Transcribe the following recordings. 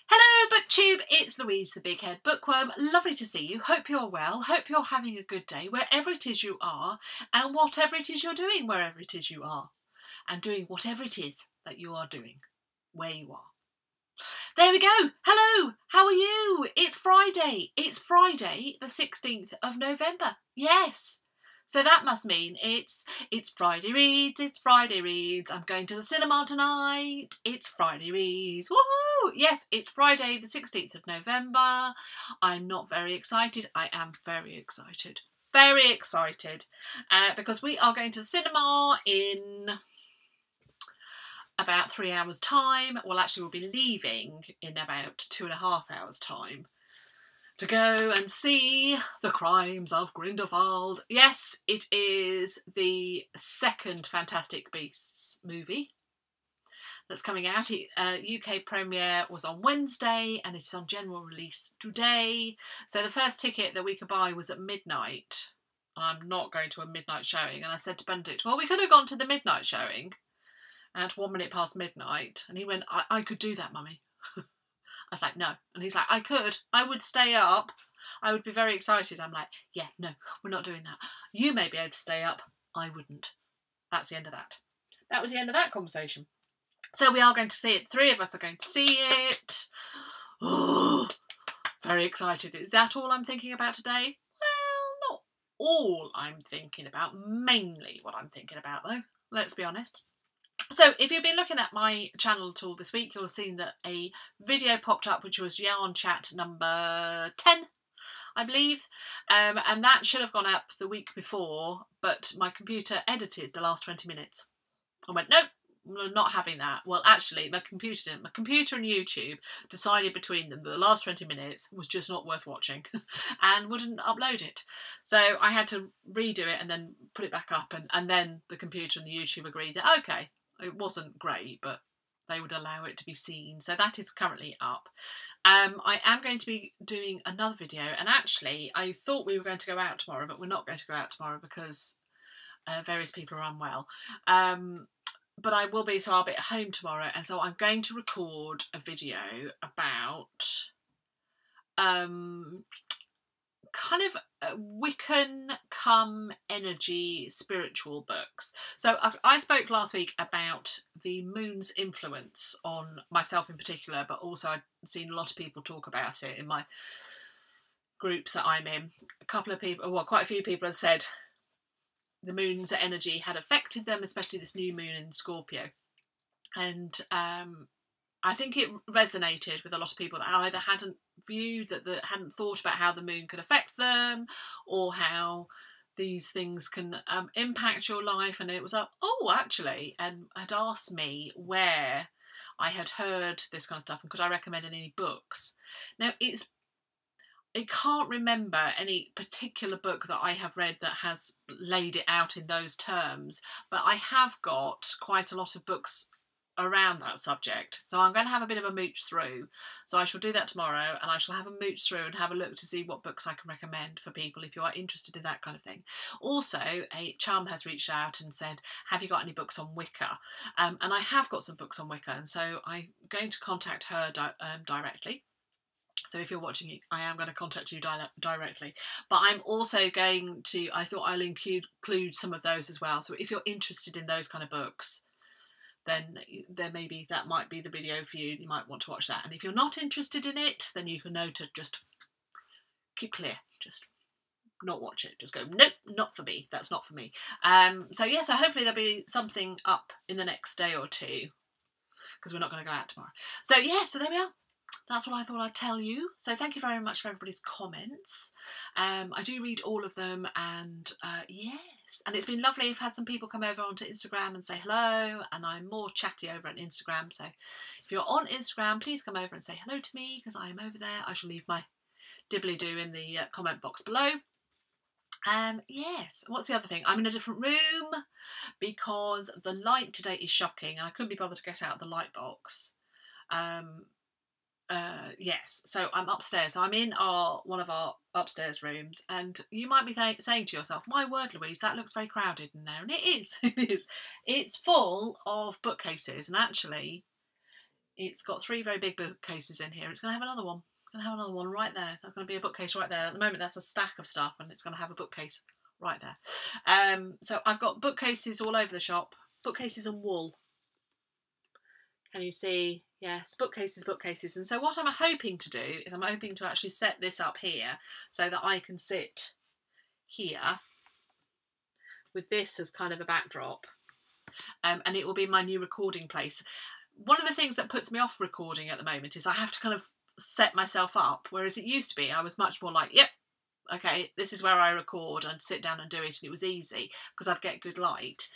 Hello BookTube, it's Louise the Big Head Bookworm. Lovely to see you. Hope you're well. Hope you're having a good day wherever it is you are and whatever it is you're doing wherever it is you are and doing whatever it is that you are doing where you are. There we go. Hello, how are you? It's Friday. It's Friday the 16th of November. Yes. So that must mean it's Friday Reads, it's Friday Reads. I'm going to the cinema tonight. It's Friday Reads. Woohoo! Yes, it's Friday the 16th of November. I'm not very excited. I am very excited. Very excited. Because we are going to the cinema in about 3 hours' time. Well, actually, we'll be leaving in about 2.5 hours' time to go and see The Crimes of Grindelwald. Yes, it is the second Fantastic Beasts movie that's coming out. UK premiere was on Wednesday and it's on general release today. So the first ticket that we could buy was at midnight. I'm not going to a midnight showing. And I said to Benedict, well, we could have gone to the midnight showing at 1 minute past midnight. And he went, I could do that, Mummy. I was like, no. And he's like, I would stay up. I would be very excited. I'm like, yeah, no, we're not doing that. You may be able to stay up. I wouldn't. That's the end of that. That was the end of that conversation. So we are going to see it. 3 of us are going to see it. Oh, very excited. Is that all I'm thinking about today? Well, not all I'm thinking about. Mainly what I'm thinking about, though. Let's be honest. So if you've been looking at my channel at all this week, you'll have seen that a video popped up, which was Yarn Chat number 10, I believe. And that should have gone up the week before, but my computer edited the last 20 minutes. I went, nope, I'm not having that. Well, actually, my computer didn't. My computer and YouTube decided between them that the last 20 minutes was just not worth watching and wouldn't upload it. So I had to redo it and then put it back up. And then the computer and the YouTube agreed that, okay, it wasn't great, but they would allow it to be seen. So that is currently up. I am going to be doing another video. And actually, I thought we were going to go out tomorrow, but we're not going to go out tomorrow because various people are unwell. But I will be, so I'll be at home tomorrow. And so I'm going to record a video about kind of Wiccan come energy spiritual books. So I spoke last week about the moon's influence on myself in particular, but also I've seen a lot of people talk about it in my groups that I'm in. A couple of people, well, quite a few people have said the moon's energy had affected them, especially this new moon in Scorpio. And I think it resonated with a lot of people that either hadn't viewed, that hadn't thought about how the moon could affect them or how these things can impact your life. And it was like, oh, actually, and had asked me where I had heard this kind of stuff and could I recommend any books. Now, I can't remember any particular book that I have read that has laid it out in those terms, but I have got quite a lot of books around that subject. So I'm going to have a bit of a mooch through. So I shall do that tomorrow and I shall have a mooch through and have a look to see what books I can recommend for people if you are interested in that kind of thing. Also, a chum has reached out and said, have you got any books on Wicca? And I have got some books on Wicca, and so I'm going to contact her directly. So if you're watching it, I am going to contact you directly. But I'm also going to, I thought I'll include some of those as well. So if you're interested in those kind of books, then maybe that might be the video for you. You might want to watch that. And if you're not interested in it, then you can know to just keep clear. Just not watch it. Just go, nope, not for me. That's not for me. So yeah, so hopefully there'll be something up in the next day or two, because we're not going to go out tomorrow. So yeah, so there we are. That's what I thought I'd tell you. So thank you very much for everybody's comments. I do read all of them, and yes. And it's been lovely. I've had some people come over onto Instagram and say hello, and I'm more chatty over on Instagram. So if you're on Instagram, please come over and say hello to me, because I am over there. I shall leave my dibbly-doo in the comment box below. Yes, what's the other thing? I'm in a different room because the light today is shocking, and I couldn't be bothered to get out of the light box. Yes, so I'm upstairs. So I'm in one of our upstairs rooms, and you might be saying to yourself, my word, Louise, that looks very crowded in there. And it is. It is. It's full of bookcases, and actually It's got 3 very big bookcases in here. It's going to have another one. It's going to have another one right there. There's going to be a bookcase right there. At the moment, that's a stack of stuff, and it's going to have a bookcase right there. So I've got bookcases all over the shop. Bookcases and wool. Can you see? Yes, bookcases, bookcases. And so what I'm hoping to do is I'm hoping to actually set this up here so that I can sit here with this as kind of a backdrop. And it will be my new recording place. One of the things that puts me off recording at the moment is I have to kind of set myself up, whereas it used to be I was much more like, yep, okay, this is where I record, and sit down and do it, and it was easy because I'd get good light.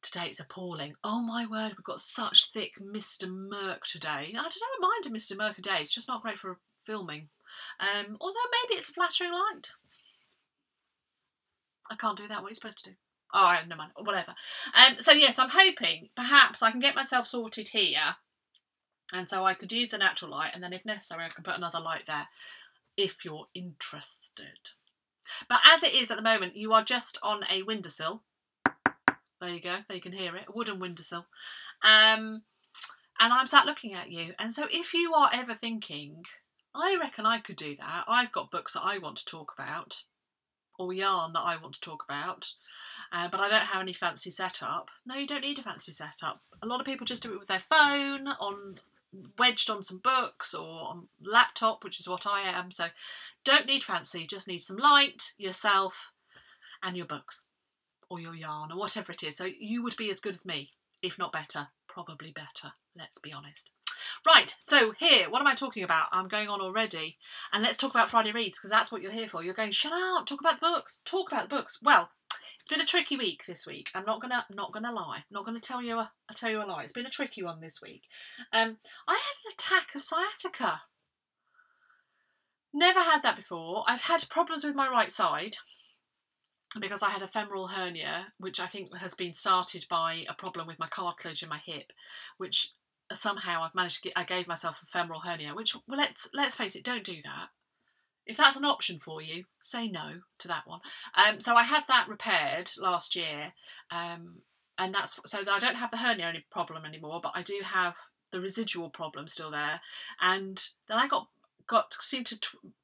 Today it's appalling. Oh my word, we've got such thick Mr. Murk today. I don't mind a Mr. Murk a day, it's just not great for filming. Although maybe it's a flattering light. I can't do that, what are you supposed to do? Oh, never mind, whatever. So yes, I'm hoping perhaps I can get myself sorted here, and so I could use the natural light, and then if necessary I can put another light there, if you're interested. But as it is at the moment, you are just on a windowsill. There you go, there you can hear it, a wooden windowsill. And I'm sat looking at you. And so if you are ever thinking, I reckon I could do that, I've got books that I want to talk about, or yarn that I want to talk about, but I don't have any fancy setup. No, you don't need a fancy setup. A lot of people just do it with their phone, wedged on some books, or on laptop, which is what I am. So don't need fancy, just need some light, yourself, and your books, or your yarn, or whatever it is. So you would be as good as me, if not better, probably better, let's be honest. Right, so here, what am I talking about? I'm going on already. And let's talk about Friday Reads, because that's what you're here for. You're going, shut up, talk about the books, talk about the books. Well, it's been a tricky week this week. I'm not gonna lie. I'm not gonna tell you a lie. It's been a tricky one this week. I had an attack of sciatica. Never had that before. I've had problems with my right side because I had a femoral hernia, which I think has been started by a problem with my cartilage in my hip, which somehow I've managed to get. I gave myself a femoral hernia, which, well, let's face it, don't do that. If that's an option for you, say no to that one. So I had that repaired last year, and that's so that I don't have the hernia problem anymore, but I do have the residual problem still there. And then I seemed to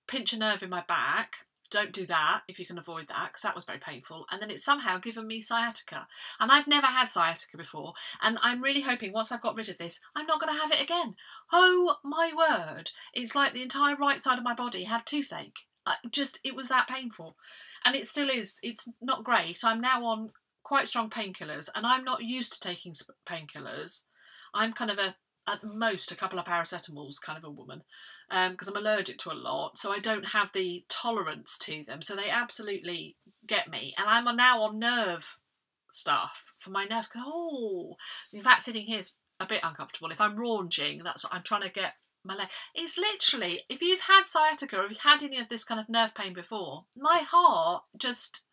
pinch a nerve in my back. Don't do that if you can avoid that, because that was very painful. And then it's somehow given me sciatica. And I've never had sciatica before. And I'm really hoping once I've got rid of this, I'm not going to have it again. Oh my word. It's like the entire right side of my body had toothache. It was that painful. And it still is. It's not great. I'm now on quite strong painkillers, and I'm not used to taking painkillers. I'm kind of at most a couple of paracetamols kind of a woman, because I'm allergic to a lot, so I don't have the tolerance to them, so they absolutely get me. And I'm now on nerve stuff for my nerves. Oh, in fact, sitting here is a bit uncomfortable. If I'm raunging, that's what I'm trying to get my leg. It's literally, if you've had sciatica, or if you've had any of this kind of nerve pain before, my heart just,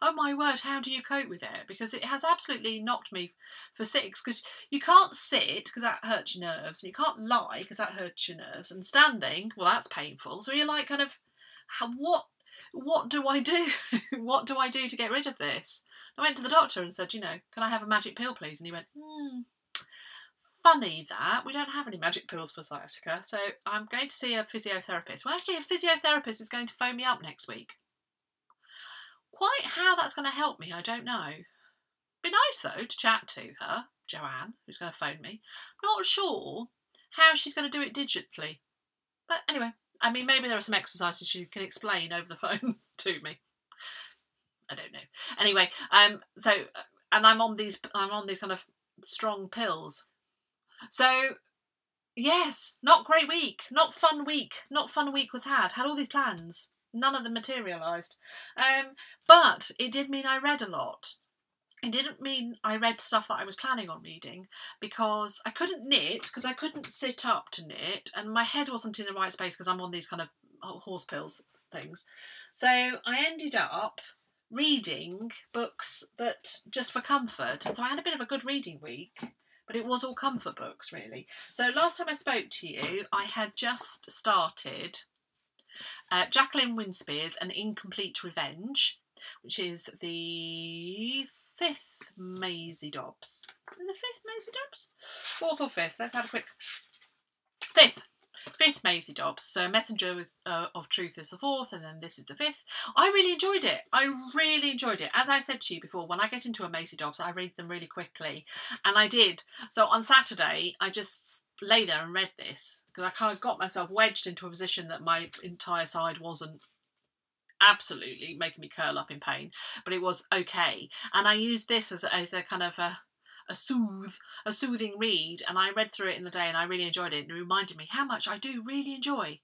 oh my word, how do you cope with it? Because it has absolutely knocked me for six. Because you can't sit, because that hurts your nerves, and you can't lie, because that hurts your nerves, and standing, well, that's painful. So you're like, kind of, what do I do? What do I do to get rid of this? I went to the doctor and said, can I have a magic pill, please? And he went, funny that, we don't have any magic pills for sciatica, so I'm going to see a physiotherapist. Well, actually, a physiotherapist is going to phone me up next week. Quite how that's going to help me, I don't know. Be nice, though, to chat to her, Joanne, who's going to phone me. Not sure how she's going to do it digitally. But anyway, I mean, maybe there are some exercises she can explain over the phone to me. I don't know. Anyway, and I'm on these kind of strong pills. So, yes, not great week, not fun week was had all these plans. None of them materialised. But it did mean I read a lot. It didn't mean I read stuff that I was planning on reading, because I couldn't knit, because I couldn't sit up to knit, and my head wasn't in the right space because I'm on these kind of horse pills things. So I ended up reading books that just for comfort. And so I had a bit of a good reading week, but it was all comfort books, really. So last time I spoke to you, I had just started Jacqueline Winspear's An Incomplete Revenge, which is the fifth Maisie Dobbs. The fifth Maisie Dobbs? Fourth or fifth? Let's have a quick... Fifth Maisie Dobbs. So Messenger of Truth is the fourth, and then this is the fifth. I really enjoyed it. I really enjoyed it. As I said to you before, when I get into a Maisie Dobbs, I read them really quickly. And I did. So on Saturday, I just lay there and read this, because I kind of got myself wedged into a position that my entire side wasn't absolutely making me curl up in pain, but it was okay. And I used this as a kind of a soothing read, and I read through it in the day and I really enjoyed it. It reminded me how much I do really enjoy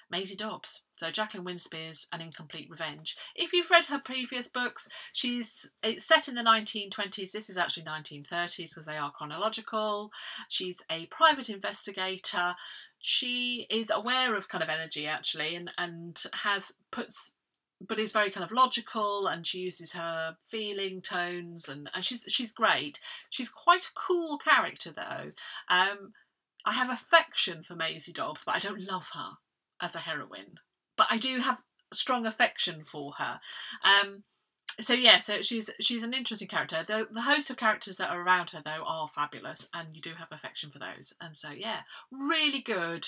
Maisie Dobbs. So Jacqueline Winspear's An Incomplete Revenge. If you've read her previous books, it's set in the 1920s. This is actually 1930s because they are chronological. She's a private investigator. She is aware of kind of energy actually, and but is very kind of logical, and she uses her feeling tones, and she's great. She's quite a cool character though. I have affection for Maisie Dobbs, but I don't love her as a heroine. But I do have strong affection for her. So she's an interesting character. The host of characters that are around her though are fabulous, and you do have affection for those. And so yeah, really good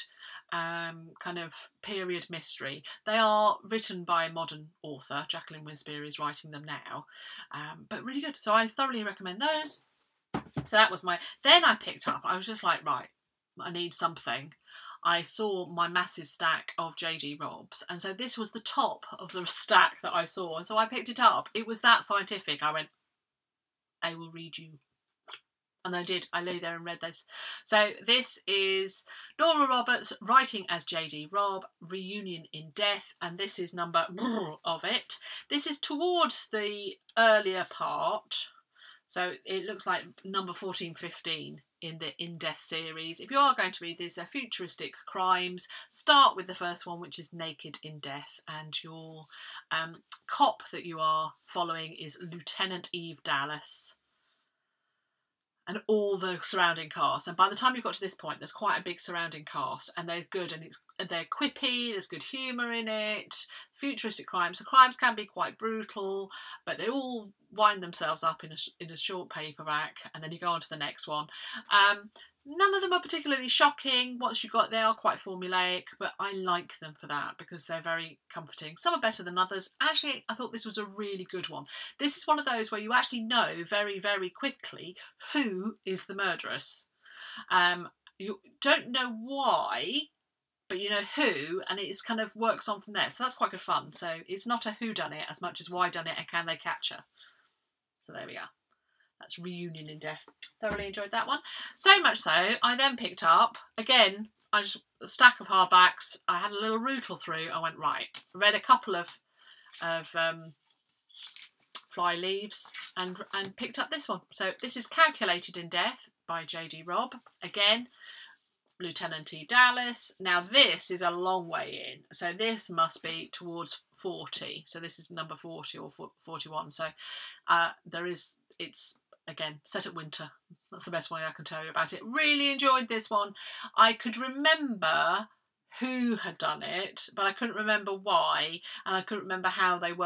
kind of period mystery. They are written by a modern author. Jacqueline Winspear is writing them now, but really good. So I thoroughly recommend those. So that was then I picked up, I was just like, right, I need something. I saw my massive stack of J.D. Robbs, and so this was the top of the stack that I saw, and so I picked it up. It was that scientific. I went, I will read you. And I did. I lay there and read this. So this is Nora Roberts writing as J.D. Robb, Reunion in Death, and this is number of it. This is towards the earlier part, so it looks like number 14, 15 in the In Death series. If you are going to read these, they're futuristic crimes. Start with the first one, which is Naked in Death, and your cop that you are following is Lieutenant Eve Dallas, and all the surrounding cast. And by the time you've got to this point, there's quite a big surrounding cast, and they're good, and they're quippy, there's good humour in it. Futuristic crimes. The crimes can be quite brutal, but they all wind themselves up in a short paperback, and then you go on to the next one. None of them are particularly shocking. Once you've got, they are quite formulaic, but I like them for that because they're very comforting. Some are better than others. Actually, I thought this was a really good one. This is one of those where you actually know very, very quickly who is the murderess. You don't know why, but you know who, and it kind of works on from there. So that's quite good fun. So it's not a whodunit as much as why done it and can they catch her. So there we go. That's Reunion in Death. Thoroughly enjoyed that one. So much so, I then picked up, again, a stack of hardbacks. I had a little rootle through. I went, right. Read a couple of Fly Leaves and picked up this one. So this is Calculated in Death by J.D. Robb. Again, Lieutenant Eve Dallas. Now this is a long way in. So this must be towards 40. So this is number 40 or 41. So it's again set at winter. That's the best way I can tell you about it. Really enjoyed this one. I could remember who had done it, but I couldn't remember why, and I couldn't remember how it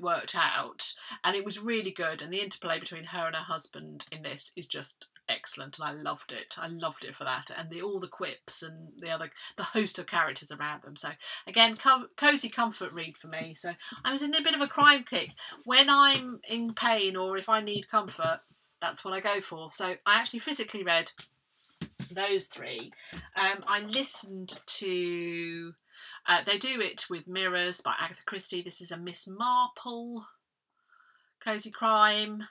worked out. And it was really good, and the interplay between her and her husband in this is just excellent, and I loved it. I loved it for that, and all the quips and the host of characters around them. So again, cosy comfort read for me. So I was in a bit of a crime kick. When I'm in pain or if I need comfort, that's what I go for. So I actually physically read those three. I listened to They Do It with Mirrors by Agatha Christie. This is a Miss Marple cosy crime.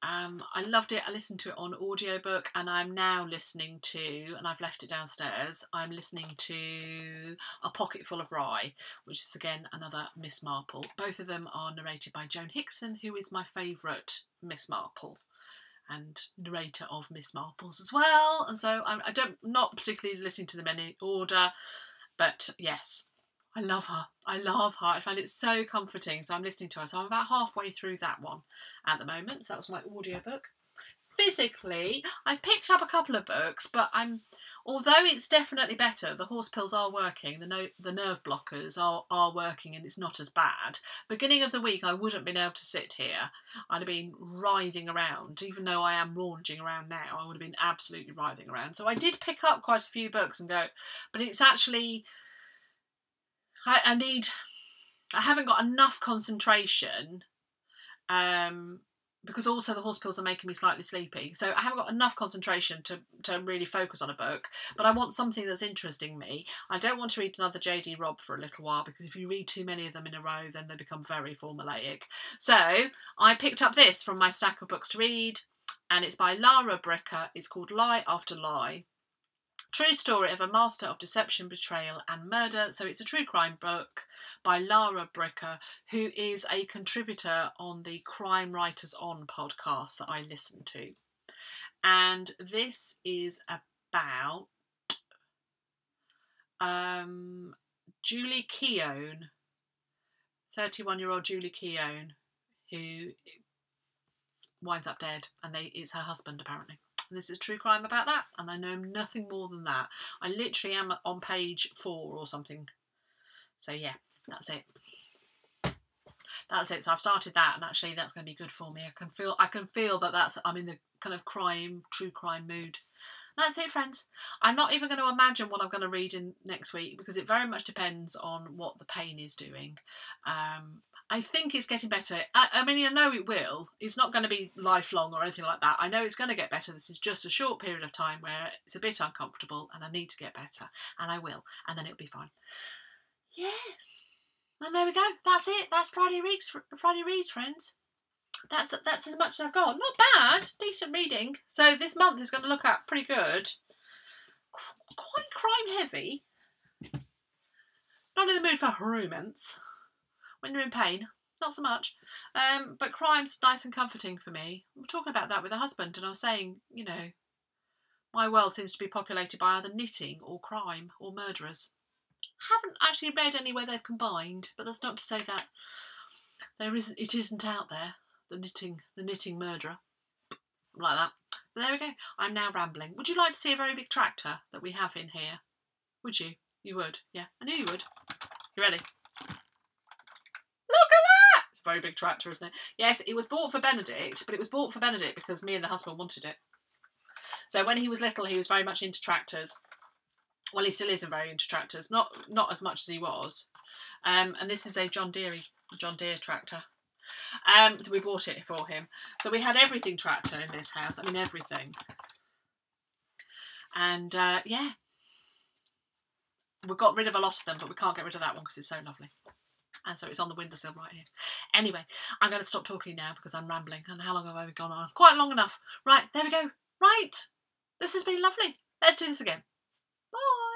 I loved it. I listened to it on audiobook, and I'm now listening to, and I've left it downstairs, I'm listening to A Pocket Full of Rye, which is again another Miss Marple. Both of them are narrated by Joan Hickson, who is my favourite Miss Marple and narrator of Miss Marples as well. And so I'm not particularly listening to them in any order, but yes, I love her. I love her. I find it so comforting. So I'm listening to her. So I'm about halfway through that one at the moment. So that was my audiobook. Physically, I've picked up a couple of books, but although it's definitely better, the horse pills are working, the nerve blockers are working, and it's not as bad. Beginning of the week, I wouldn't have been able to sit here. I'd have been writhing around. Even though I am raunching around now, I would have been absolutely writhing around. So I did pick up quite a few books and go, but it's actually, I haven't got enough concentration, because also the horse pills are making me slightly sleepy. So I haven't got enough concentration to really focus on a book, but I want something that's interesting me. I don't want to read another J.D. Robb for a little while, because if you read too many of them in a row, then they become very formulaic. So I picked up this from my stack of books to read, and it's by Lara Bricker. It's called Lie After Lie. True story of a master of deception, betrayal and murder. So it's a true crime book by Lara Bricker, who is a contributor on the Crime Writers On podcast that I listen to. And this is about Julie Keown, 31-year-old Julie Keown, who winds up dead, and it's her husband apparently. This is true crime about that, and I know nothing more than that. I literally am on page 4 or something. So yeah, that's it. That's it. So I've started that, and actually that's going to be good for me. I can feel that I'm in the kind of true crime mood. That's it, friends. I'm not even going to imagine what I'm going to read in next week, because it very much depends on what the pain is doing. I think it's getting better. I mean, I know it will. It's not going to be lifelong or anything like that. I know it's going to get better. This is just a short period of time where it's a bit uncomfortable, and I need to get better, and I will, and then it'll be fine. Yes. And there we go. That's it. That's Friday Reads, friends. That's as much as I've got. Not bad. Decent reading. So this month is going to look at pretty good. Quite crime heavy. Not in the mood for romance. When you're in pain, not so much. But crime's nice and comforting for me. We were talking about that with a husband, and I was saying, you know, my world seems to be populated by either knitting or crime or murderers. Haven't actually read anywhere they've combined, but that's not to say that it isn't out there. The knitting murderer, something like that. But there we go. I'm now rambling. Would you like to see a very big tractor that we have in here? Would you? You would. Yeah, I knew you would. You ready? Look at that! It's a very big tractor, isn't it? Yes, it was bought for Benedict, but it was bought for Benedict because me and the husband wanted it. So when he was little, he was very much into tractors. Well, he still isn't very into tractors. Not as much as he was. And this is a John Deere tractor. So we bought it for him. So we had everything tractor in this house. I mean, everything. And yeah, we got rid of a lot of them, but we can't get rid of that one because it's so lovely. And so it's on the windowsill right here. Anyway, I'm going to stop talking now because I'm rambling. And how long have I gone on? Quite long enough. Right, there we go. Right. This has been lovely. Let's do this again. Bye.